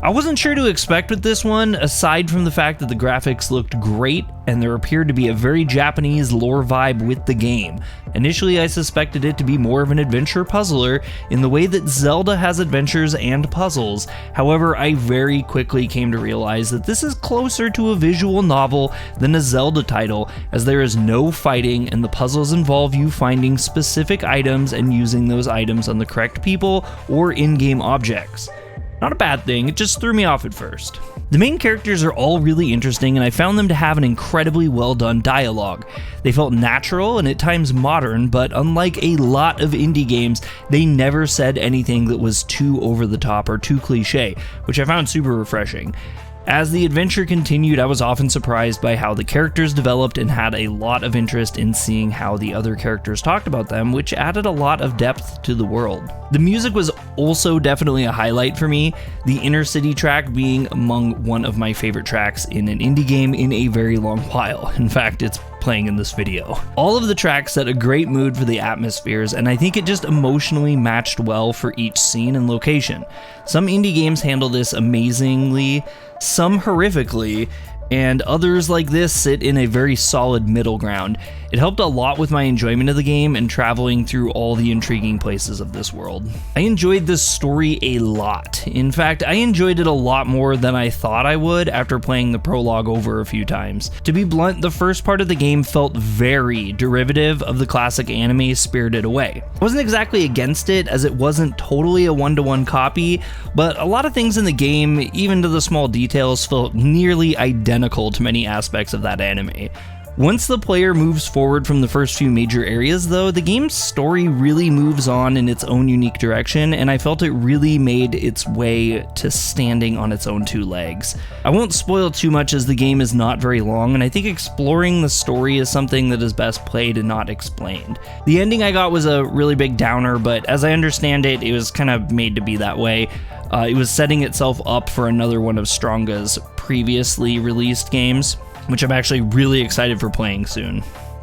I wasn't sure to expect with this one, aside from the fact that the graphics looked great and there appeared to be a very Japanese lore vibe with the game. Initially, I suspected it to be more of an adventure puzzler in the way that Zelda has adventures and puzzles. However, I very quickly came to realize that this is closer to a visual novel than a Zelda title, as there is no fighting and the puzzles involve you finding specific items and using those items on the correct people or in-game objects. Not a bad thing, it just threw me off at first. The main characters are all really interesting, and I found them to have an incredibly well done dialogue. They felt natural and at times modern, but unlike a lot of indie games, they never said anything that was too over the top or too cliche, which I found super refreshing. As the adventure continued, I was often surprised by how the characters developed and had a lot of interest in seeing how the other characters talked about them, which added a lot of depth to the world. The music was also definitely a highlight for me, the Inner City track being among one of my favorite tracks in an indie game in a very long while. In fact, it's playing in this video. All of the tracks set a great mood for the atmospheres, and I think it just emotionally matched well for each scene and location. Some indie games handle this amazingly, some horrifically, and others like this sit in a very solid middle ground. It helped a lot with my enjoyment of the game and traveling through all the intriguing places of this world. I enjoyed this story a lot. In fact, I enjoyed it a lot more than I thought I would after playing the prologue over a few times. To be blunt, the first part of the game felt very derivative of the classic anime Spirited Away. I wasn't exactly against it, as it wasn't totally a one-to-one copy, but a lot of things in the game, even to the small details, felt nearly identical to many aspects of that anime. Once the player moves forward from the first few major areas though, the game's story really moves on in its own unique direction, and I felt it really made its way to standing on its own two legs. I won't spoil too much as the game is not very long, and I think exploring the story is something that is best played and not explained. The ending I got was a really big downer, but as I understand it, it was kind of made to be that way. It was setting itself up for another one of Stranga's previously released games, which I'm actually really excited for playing soon.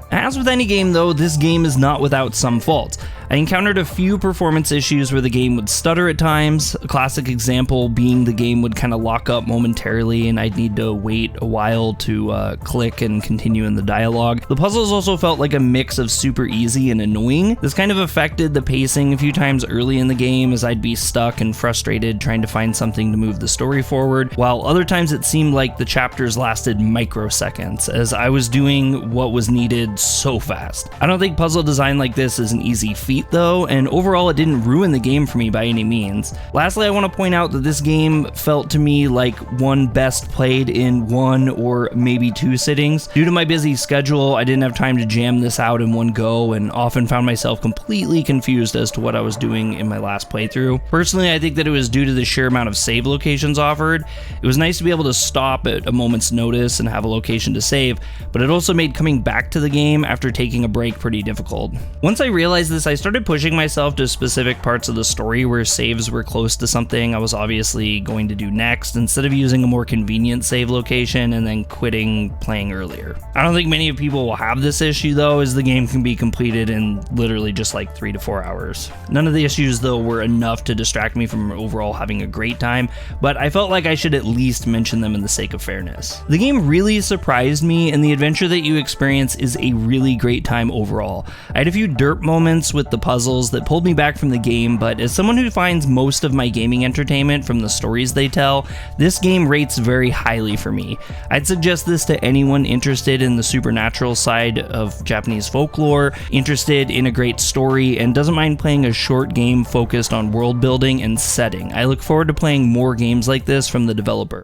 As with any game though, this game is not without some faults. I encountered a few performance issues where the game would stutter at times, a classic example being the game would kind of lock up momentarily and I'd need to wait a while to click and continue in the dialogue. The puzzles also felt like a mix of super easy and annoying. This kind of affected the pacing a few times early in the game as I'd be stuck and frustrated trying to find something to move the story forward, while other times it seemed like the chapters lasted microseconds as I was doing what was needed so fast. I don't think puzzle design like this is an easy feat though, and overall it didn't ruin the game for me by any means. Lastly, I want to point out that this game felt to me like one best played in one or maybe two sittings. Due to my busy schedule, I didn't have time to jam this out in one go and often found myself completely confused as to what I was doing in my last playthrough. Personally, I think that it was due to the sheer amount of save locations offered. It was nice to be able to stop at a moment's notice and have a location to save, but it also made coming back to the game after taking a break pretty difficult. Once I realized this, I started pushing myself to specific parts of the story where saves were close to something I was obviously going to do next, instead of using a more convenient save location and then quitting playing earlier. I don't think many people will have this issue though, as the game can be completed in literally just like 3 to 4 hours. None of the issues though were enough to distract me from overall having a great time, but I felt like I should at least mention them in the sake of fairness. The game really surprised me, and the adventure that you experience is a really great time overall. I had a few derp moments with the puzzles that pulled me back from the game, but as someone who finds most of my gaming entertainment from the stories they tell, this game rates very highly for me. I'd suggest this to anyone interested in the supernatural side of Japanese folklore, interested in a great story, and doesn't mind playing a short game focused on world building and setting. I look forward to playing more games like this from the developer.